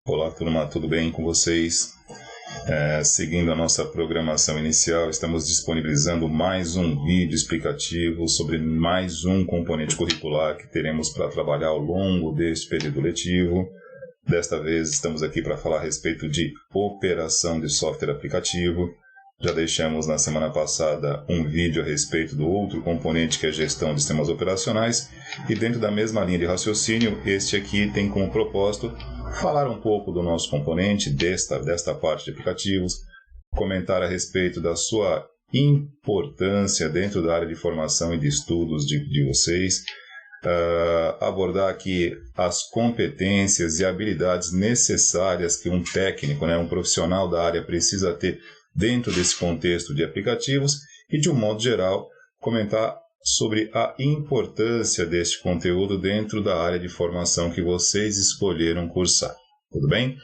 Olá, turma, tudo bem com vocês? Seguindo a nossa programação inicial, estamos disponibilizando mais um vídeo explicativo sobre mais um componente curricular que teremos para trabalhar ao longo deste período letivo. Desta vez, estamos aqui para falar a respeito de operação de software aplicativo. Já deixamos na semana passada um vídeo a respeito do outro componente que é a gestão de sistemas operacionais. E dentro da mesma linha de raciocínio, este aqui tem como propósito falar um pouco do nosso componente, desta parte de aplicativos, comentar a respeito da sua importância dentro da área de formação e de estudos de vocês, abordar aqui as competências e habilidades necessárias que um técnico, um profissional da área precisa ter dentro desse contexto de aplicativos e, de um modo geral, comentar sobre a importância deste conteúdo dentro da área de formação que vocês escolheram cursar. Tudo bem?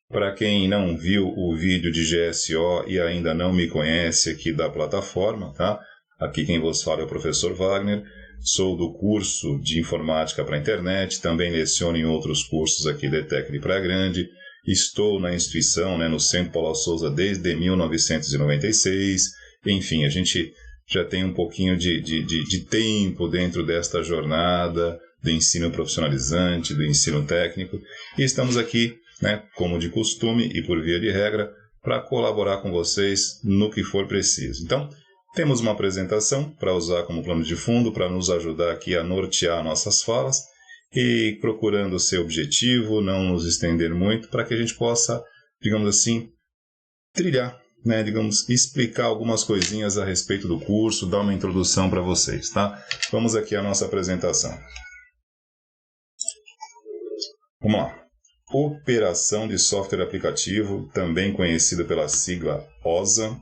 Para quem não viu o vídeo de GSO e ainda não me conhece aqui da plataforma, tá? Aqui quem vos fala é o professor Wagner, sou do curso de Informática para a Internet, também leciono em outros cursos aqui da ETEC de Praia Grande, estou na instituição, no Centro Paula Souza desde 1996, enfim, a gente já tem um pouquinho de tempo dentro desta jornada do ensino profissionalizante, do ensino técnico, e estamos aqui, como de costume e por via de regra, para colaborar com vocês no que for preciso. Então, temos uma apresentação para usar como plano de fundo, para nos ajudar aqui a nortear nossas falas, e procurando ser objetivo, não nos estender muito, para que a gente possa, digamos assim, trilhar, explicar algumas coisinhas a respeito do curso, dar uma introdução para vocês, tá? Vamos aqui à nossa apresentação. Vamos lá. Operação de software aplicativo, também conhecida pela sigla OSA,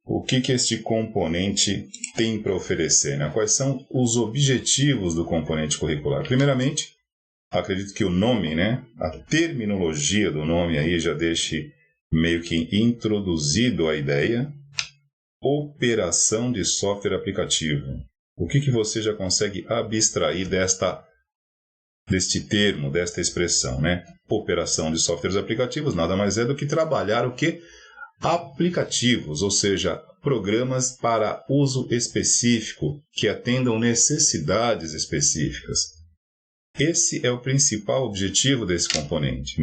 O que este componente tem para oferecer? Quais são os objetivos do componente curricular? Primeiramente, acredito que o nome, a terminologia do nome aí já deixe meio que introduzido a ideia. Operação de software aplicativo. O que você já consegue abstrair deste termo, desta expressão, Operação de softwares aplicativos nada mais é do que trabalhar o que? Aplicativos, ou seja, programas para uso específico que atendam necessidades específicas. Esse é o principal objetivo desse componente,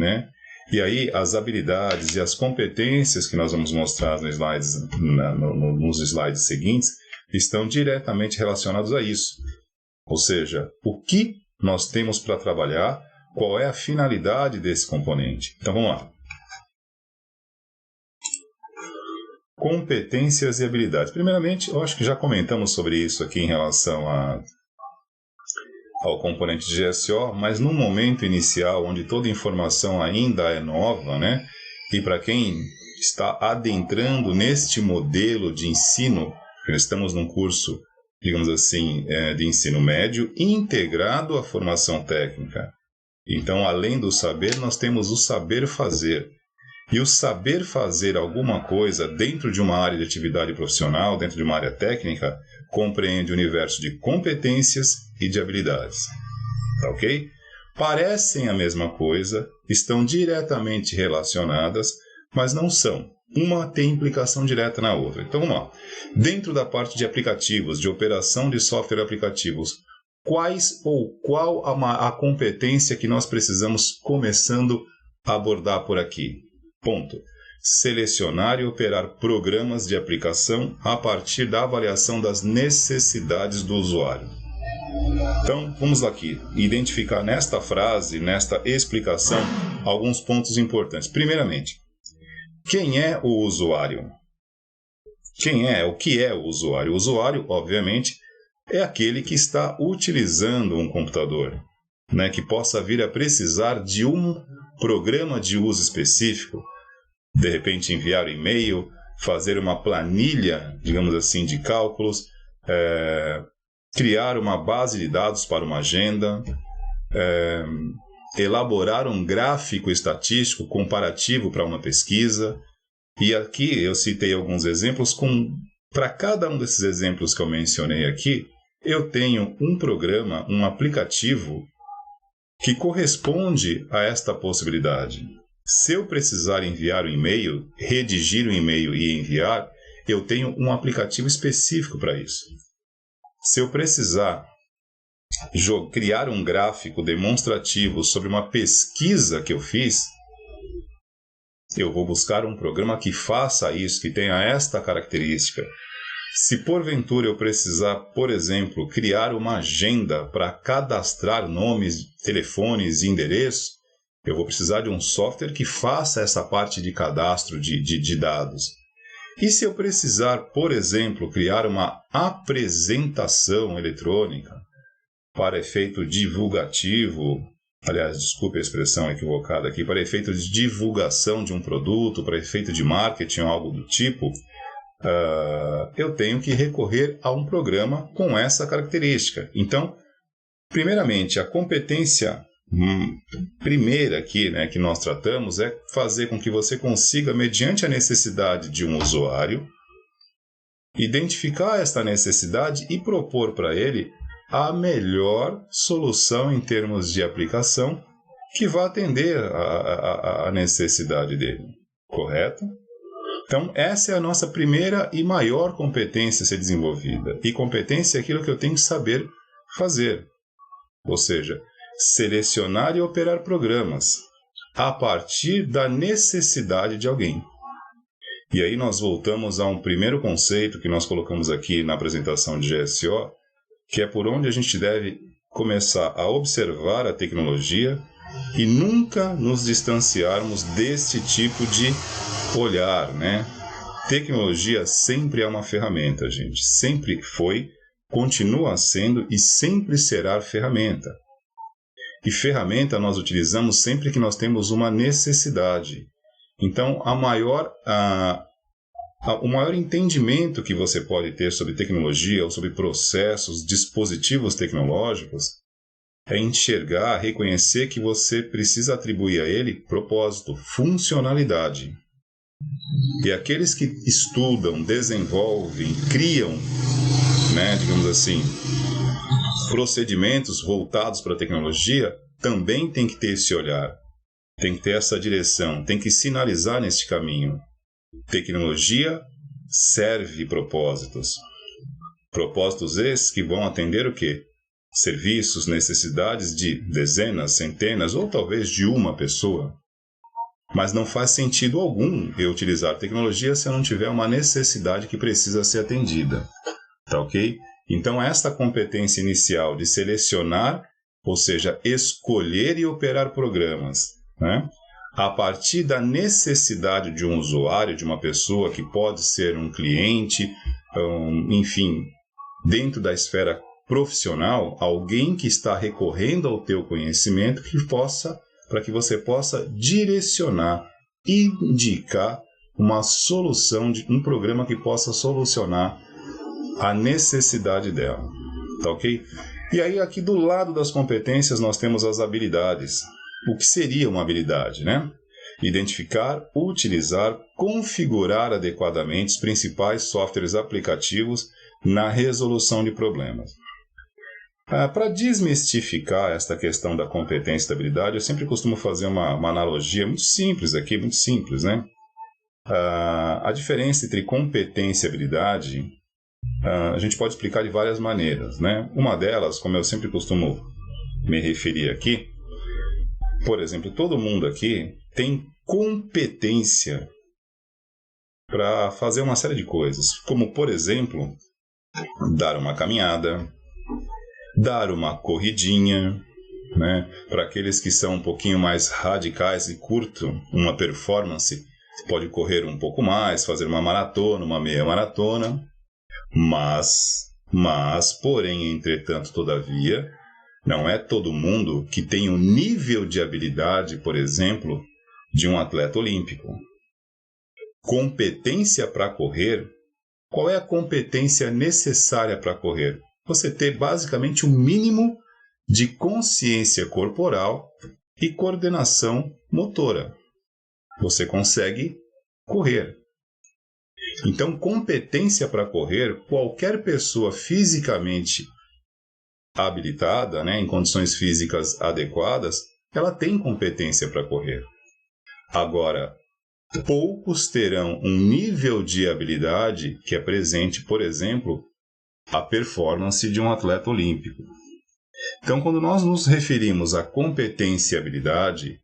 E aí as habilidades e as competências que nós vamos mostrar nos slides seguintes estão diretamente relacionados a isso. Ou seja, o que nós temos para trabalhar, qual é a finalidade desse componente. Então vamos lá. Competências e habilidades. Primeiramente, eu acho que já comentamos sobre isso aqui em relação ao componente de GSO, mas no momento inicial, onde toda informação ainda é nova, E para quem está adentrando neste modelo de ensino, estamos num curso, digamos assim, de ensino médio, integrado à formação técnica. Então, além do saber, nós temos o saber fazer. E o saber fazer alguma coisa dentro de uma área de atividade profissional, dentro de uma área técnica, compreende o universo de competências e de habilidades. Tá ok? Parecem a mesma coisa, estão diretamente relacionadas, mas não são. Uma tem implicação direta na outra. Então vamos lá. Dentro da parte de aplicativos, de operação de software aplicativos, qual a competência que nós precisamos começando a abordar por aqui? Ponto. Selecionar e operar programas de aplicação a partir da avaliação das necessidades do usuário. Então, vamos lá aqui, identificar nesta frase, nesta explicação, alguns pontos importantes. Primeiramente, quem é o usuário? O que é o usuário? O usuário, obviamente, é aquele que está utilizando um computador, que possa vir a precisar de um programa de uso específico, de repente enviar um e-mail, fazer uma planilha, digamos assim, de cálculos, criar uma base de dados para uma agenda, elaborar um gráfico estatístico comparativo para uma pesquisa. E aqui eu citei alguns exemplos. Para cada um desses exemplos que eu mencionei aqui, eu tenho um programa, um aplicativo que corresponde a esta possibilidade. Se eu precisar enviar um e-mail, redigir um e-mail e enviar, eu tenho um aplicativo específico para isso. Se eu precisar criar um gráfico demonstrativo sobre uma pesquisa que eu fiz, eu vou buscar um programa que faça isso, que tenha esta característica. Se porventura eu precisar, por exemplo, criar uma agenda para cadastrar nomes, telefones e endereços, eu vou precisar de um software que faça essa parte de cadastro de dados. E se eu precisar, por exemplo, criar uma apresentação eletrônica para efeito divulgativo, aliás, desculpe a expressão equivocada aqui, para efeito de divulgação de um produto, para efeito de marketing ou algo do tipo, eu tenho que recorrer a um programa com essa característica. Então, primeiramente, a competência primeira aqui, né, que nós tratamos é fazer com que você consiga, mediante a necessidade de um usuário, identificar esta necessidade e propor para ele a melhor solução em termos de aplicação que vá atender a necessidade dele. Correto? Então, essa é a nossa primeira e maior competência a ser desenvolvida. E competência é aquilo que eu tenho que saber fazer. Ou seja, selecionar e operar programas a partir da necessidade de alguém. E aí nós voltamos a um primeiro conceito que nós colocamos aqui na apresentação de GSO, que é por onde a gente deve começar a observar a tecnologia e nunca nos distanciarmos deste tipo de olhar, né? Tecnologia sempre é uma ferramenta, gente. Sempre foi, continua sendo e sempre será ferramenta. E ferramenta nós utilizamos sempre que nós temos uma necessidade. Então, o maior entendimento que você pode ter sobre tecnologia ou sobre processos, dispositivos tecnológicos, é enxergar, reconhecer que você precisa atribuir a ele propósito, funcionalidade. E aqueles que estudam, desenvolvem, criam, né, digamos assim, procedimentos voltados para a tecnologia, também tem que ter esse olhar, tem que ter essa direção, tem que sinalizar neste caminho. Tecnologia serve propósitos. Propósitos esses que vão atender o quê? Serviços, necessidades de dezenas, centenas ou talvez de uma pessoa. Mas não faz sentido algum eu utilizar tecnologia se eu não tiver uma necessidade que precisa ser atendida. Tá ok? Então, esta competência inicial de selecionar, ou seja, escolher e operar programas, né? A partir da necessidade de um usuário, de uma pessoa que pode ser um cliente, enfim, dentro da esfera profissional, alguém que está recorrendo ao teu conhecimento para que você possa direcionar, indicar uma solução, um programa que possa solucionar a necessidade dela. Tá ok? E aí, aqui do lado das competências, nós temos as habilidades. O que seria uma habilidade, né? Identificar, utilizar, configurar adequadamente os principais softwares aplicativos na resolução de problemas. Para desmistificar esta questão da competência e da habilidade, eu sempre costumo fazer uma analogia muito simples aqui, muito simples, né? A diferença entre competência e habilidade, a gente pode explicar de várias maneiras, né? Uma delas, como eu sempre costumo me referir aqui, por exemplo, todo mundo aqui tem competência para fazer uma série de coisas, como, por exemplo, dar uma caminhada, dar uma corridinha, né? Para aqueles que são um pouquinho mais radicais e curtam uma performance, pode correr um pouco mais, fazer uma maratona, uma meia maratona, mas, porém, entretanto, todavia, não é todo mundo que tem o nível de habilidade, por exemplo, de um atleta olímpico. Competência para correr, qual é a competência necessária para correr? Você ter basicamente o mínimo de consciência corporal e coordenação motora. Você consegue correr. Então, competência para correr, qualquer pessoa fisicamente habilitada, né, em condições físicas adequadas, ela tem competência para correr. Agora, poucos terão um nível de habilidade que é presente, por exemplo, a performance de um atleta olímpico. Então, quando nós nos referimos à competência e habilidade,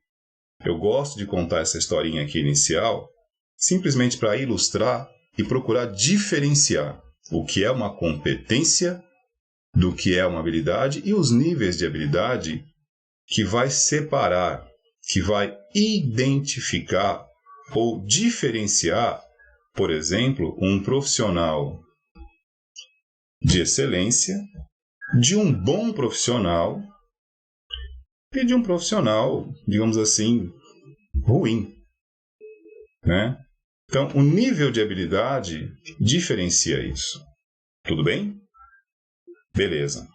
eu gosto de contar essa historinha aqui inicial, simplesmente para ilustrar e procurar diferenciar o que é uma competência do que é uma habilidade e os níveis de habilidade que vai separar, que vai identificar ou diferenciar, por exemplo, um profissional de excelência de um bom profissional e de um profissional, digamos assim, ruim, né? Então, o nível de habilidade diferencia isso. Tudo bem? Beleza.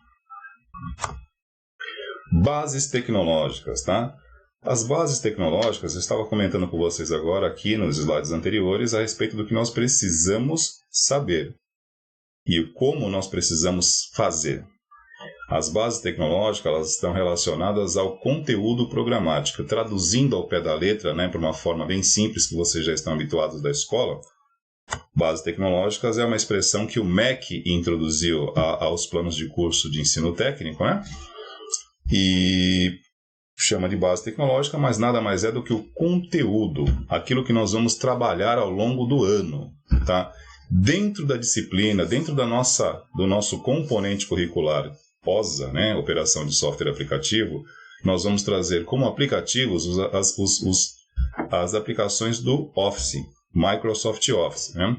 Bases tecnológicas, tá? As bases tecnológicas, eu estava comentando com vocês agora aqui nos slides anteriores a respeito do que nós precisamos saber e como nós precisamos fazer. As bases tecnológicas elas estão relacionadas ao conteúdo programático, traduzindo ao pé da letra, né, para uma forma bem simples que vocês já estão habituados da escola. Bases tecnológicas é uma expressão que o MEC introduziu aos planos de curso de ensino técnico, né? E chama de base tecnológica, mas nada mais é do que o conteúdo, aquilo que nós vamos trabalhar ao longo do ano, tá? Dentro da disciplina, dentro do nosso componente curricular OSA, né, Operação de Software Aplicativo, nós vamos trazer como aplicativos as aplicações do Office, Microsoft Office, né?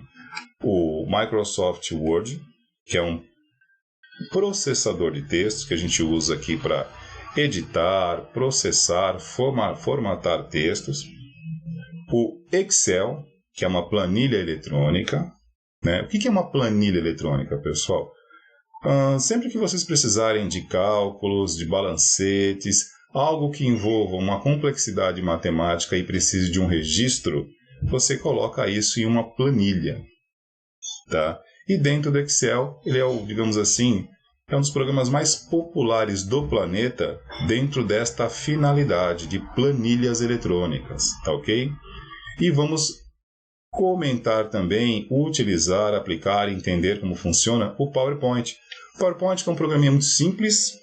O Microsoft Word, que é um processador de textos que a gente usa aqui para editar, processar, formatar textos. O Excel, que é uma planilha eletrônica, né? O que é uma planilha eletrônica, pessoal? Sempre que vocês precisarem de cálculos, de balancetes, algo que envolva uma complexidade matemática e precise de um registro, você coloca isso em uma planilha, tá? E dentro do Excel, ele é digamos assim, é um dos programas mais populares do planeta dentro desta finalidade de planilhas eletrônicas, tá ok? E vamos comentar também, utilizar, aplicar, entender como funciona o PowerPoint. O PowerPoint é um programinha muito simples,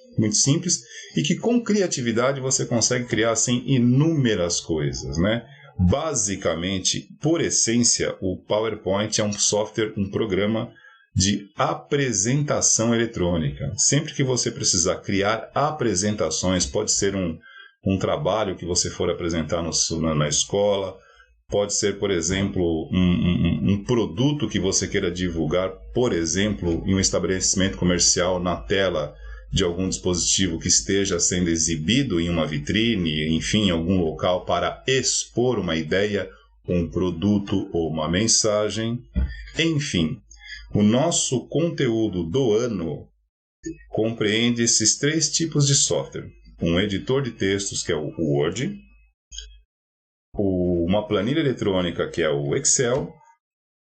e que com criatividade você consegue criar assim inúmeras coisas, né? Basicamente, por essência, o PowerPoint é um software, um programa de apresentação eletrônica. Sempre que você precisar criar apresentações, pode ser um trabalho que você for apresentar na escola, pode ser, por exemplo, um produto que você queira divulgar, por exemplo, em um estabelecimento comercial na tela de algum dispositivo que esteja sendo exibido em uma vitrine, enfim, em algum local para expor uma ideia, um produto ou uma mensagem. Enfim, o nosso conteúdo do ano compreende esses 3 tipos de software. Um editor de textos, que é o Word, uma planilha eletrônica, que é o Excel,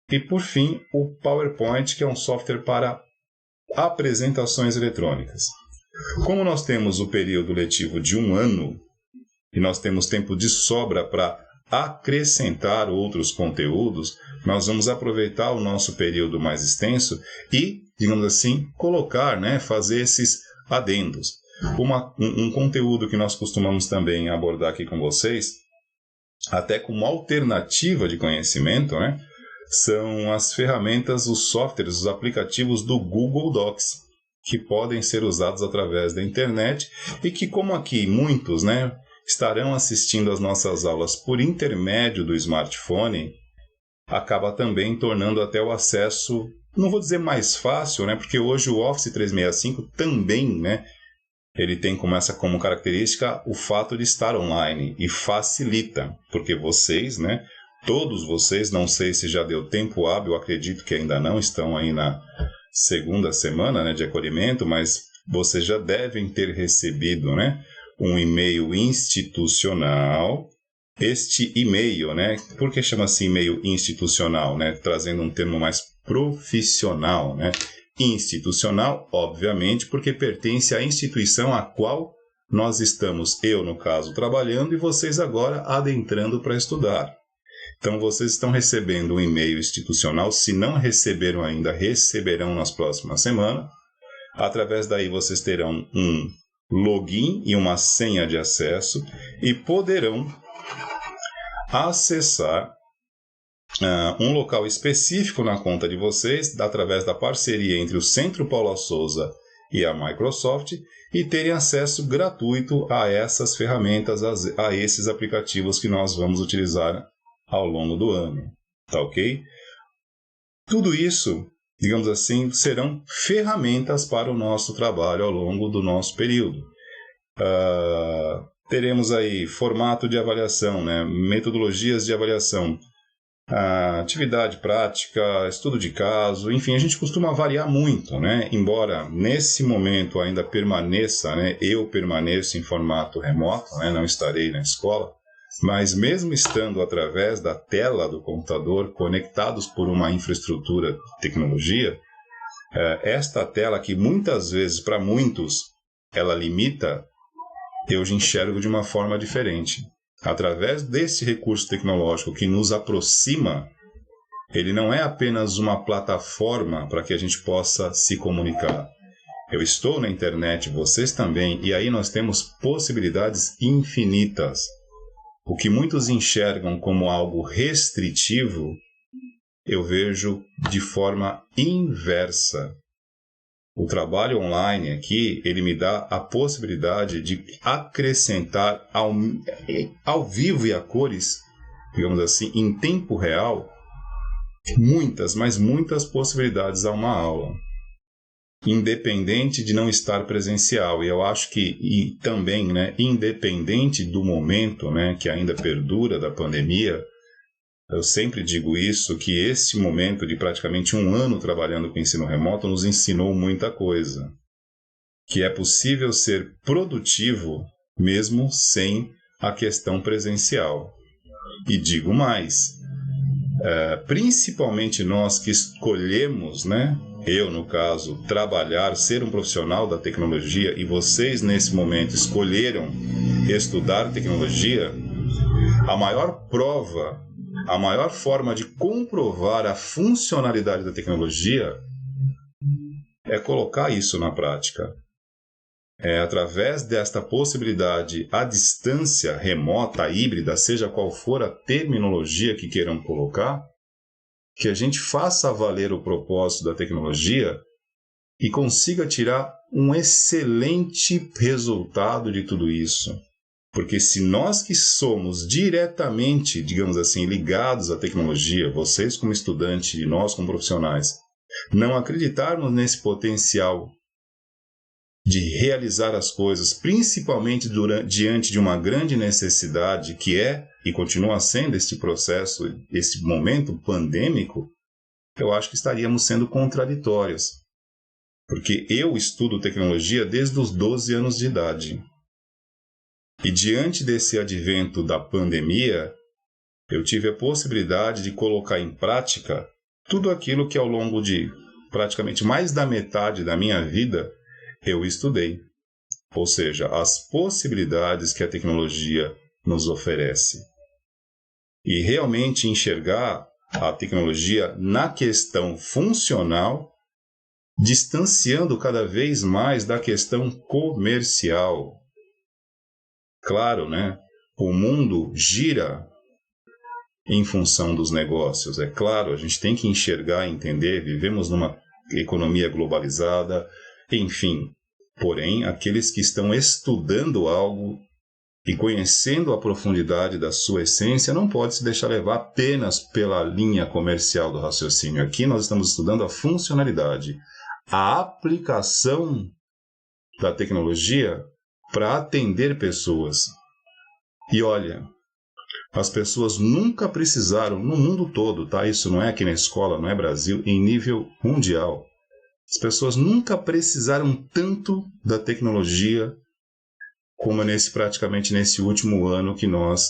e, por fim, o PowerPoint, que é um software para apresentações eletrônicas. Como nós temos o período letivo de 1 ano, e nós temos tempo de sobra para acrescentar outros conteúdos, nós vamos aproveitar o nosso período mais extenso e, digamos assim, colocar, né, fazer esses adendos. Um conteúdo que nós costumamos também abordar aqui com vocês, até como alternativa de conhecimento, né, são as ferramentas, os softwares, os aplicativos do Google Docs, que podem ser usados através da internet e que, como aqui muitos, né, estarão assistindo às nossas aulas por intermédio do smartphone, acaba também tornando até o acesso, não vou dizer mais fácil, né, porque hoje o Office 365 também, né, ele tem como característica o fato de estar online e facilita, porque vocês, né, todos vocês, não sei se já deu tempo hábil, acredito que ainda não, estão aí na segunda semana, né, de acolhimento, mas vocês já devem ter recebido, né, um e-mail institucional. Este e-mail, né, por que chama-se e-mail institucional, né, trazendo um termo mais profissional, né? institucional, obviamente, porque pertence à instituição a qual nós estamos, eu no caso, trabalhando e vocês agora adentrando para estudar. Então, vocês estão recebendo um e-mail institucional, se não receberam ainda, receberão nas próximas semanas. Através daí, vocês terão um login e uma senha de acesso e poderão acessar um local específico na conta de vocês, através da parceria entre o Centro Paulo Souza e a Microsoft, e terem acesso gratuito a essas ferramentas, a esses aplicativos que nós vamos utilizar ao longo do ano, tá ok? Tudo isso, digamos assim, serão ferramentas para o nosso trabalho ao longo do nosso período. Teremos aí formato de avaliação, né? Metodologias de avaliação, atividade prática, estudo de caso, enfim, a gente costuma variar muito, né? Embora nesse momento ainda permaneça, né? Eu permaneço em formato remoto, né? Não estarei na escola, mas mesmo estando através da tela do computador, conectados por uma infraestrutura de tecnologia, esta tela que muitas vezes, para muitos, ela limita, eu enxergo de uma forma diferente. Através desse recurso tecnológico que nos aproxima, ele não é apenas uma plataforma para que a gente possa se comunicar. Eu estou na internet, vocês também, e aí nós temos possibilidades infinitas. O que muitos enxergam como algo restritivo, eu vejo de forma inversa. O trabalho online aqui, ele me dá a possibilidade de acrescentar ao vivo e a cores, digamos assim, em tempo real, muitas, mas muitas possibilidades a uma aula, independente de não estar presencial. E eu acho que, e também, né, independente do momento, né, que ainda perdura da pandemia, eu sempre digo isso, que esse momento de praticamente um ano trabalhando com ensino remoto nos ensinou muita coisa. Que é possível ser produtivo mesmo sem a questão presencial. E digo mais, principalmente nós que escolhemos, né, eu no caso, trabalhar, ser um profissional da tecnologia, e vocês nesse momento escolheram estudar tecnologia, a maior prova, a maior forma de comprovar a funcionalidade da tecnologia é colocar isso na prática. É através desta possibilidade à distância, remota, híbrida, seja qual for a terminologia que queiram colocar, que a gente faça valer o propósito da tecnologia e consiga tirar um excelente resultado de tudo isso. Porque se nós que somos diretamente, digamos assim, ligados à tecnologia, vocês como estudantes e nós como profissionais, não acreditarmos nesse potencial de realizar as coisas, principalmente diante de uma grande necessidade que é e continua sendo este processo, esse momento pandêmico, eu acho que estaríamos sendo contraditórios. Porque eu estudo tecnologia desde os 12 anos de idade. E diante desse advento da pandemia, eu tive a possibilidade de colocar em prática tudo aquilo que ao longo de praticamente mais da metade da minha vida eu estudei. Ou seja, as possibilidades que a tecnologia nos oferece. E realmente enxergar a tecnologia na questão funcional, distanciando cada vez mais da questão comercial. Claro, né? O mundo gira em função dos negócios. É claro, a gente tem que enxergar e entender, vivemos numa economia globalizada, enfim. Porém, aqueles que estão estudando algo e conhecendo a profundidade da sua essência, não pode se deixar levar apenas pela linha comercial do raciocínio. Aqui nós estamos estudando a funcionalidade, a aplicação da tecnologia para atender pessoas. E olha, as pessoas nunca precisaram, no mundo todo, tá? Isso não é aqui na escola, não é Brasil, em nível mundial. As pessoas nunca precisaram tanto da tecnologia como praticamente nesse último ano que nós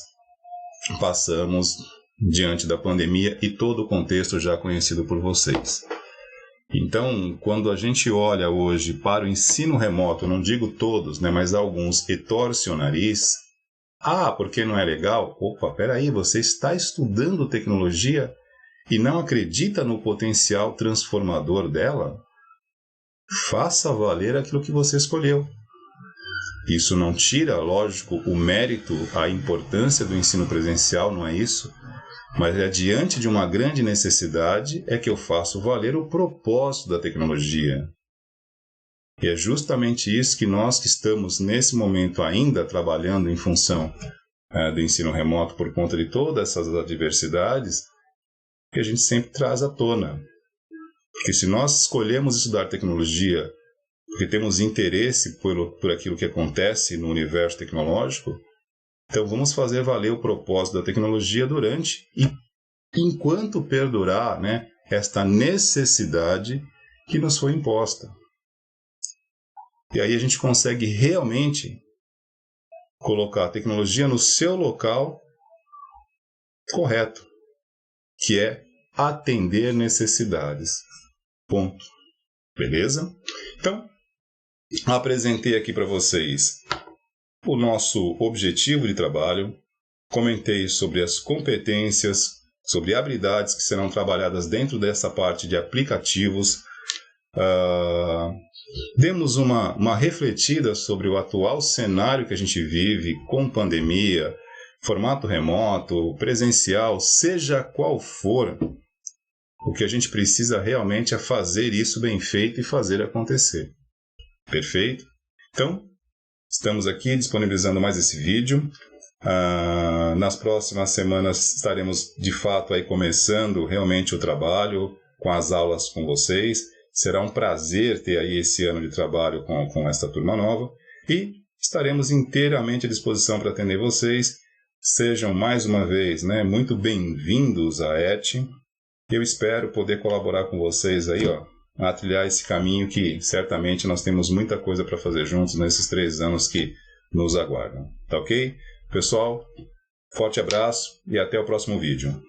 passamos diante da pandemia e todo o contexto já conhecido por vocês. Então, quando a gente olha hoje para o ensino remoto, não digo todos, né, mas alguns, e torce o nariz, porque não é legal? Opa, peraí, você está estudando tecnologia e não acredita no potencial transformador dela? Faça valer aquilo que você escolheu. Isso não tira, lógico, o mérito, a importância do ensino presencial, não é isso? Mas é diante de uma grande necessidade é que eu faço valer o propósito da tecnologia. E é justamente isso que nós que estamos nesse momento ainda trabalhando em função do ensino remoto por conta de todas essas adversidades, que a gente sempre traz à tona. Porque se nós escolhemos estudar tecnologia porque temos interesse por aquilo que acontece no universo tecnológico, então vamos fazer valer o propósito da tecnologia durante e enquanto perdurar, né, esta necessidade que nos foi imposta. E aí a gente consegue realmente colocar a tecnologia no seu local correto, que é atender necessidades. Ponto. Beleza? Então, apresentei aqui para vocês o nosso objetivo de trabalho, comentei sobre as competências, sobre habilidades que serão trabalhadas dentro dessa parte de aplicativos, demos uma refletida sobre o atual cenário que a gente vive com pandemia, formato remoto, presencial, seja qual for, o que a gente precisa realmente é fazer isso bem feito e fazer acontecer. Perfeito? Então, estamos aqui disponibilizando mais esse vídeo. Nas próximas semanas estaremos de fato aí começando realmente o trabalho com as aulas com vocês. Será um prazer ter aí esse ano de trabalho com esta turma nova e estaremos inteiramente à disposição para atender vocês. Sejam mais uma vez, né, muito bem-vindos à ET. Eu espero poder colaborar com vocês aí, a trilhar esse caminho que certamente nós temos muita coisa para fazer juntos nesses 3 anos que nos aguardam. Tá ok? Pessoal, forte abraço e até o próximo vídeo.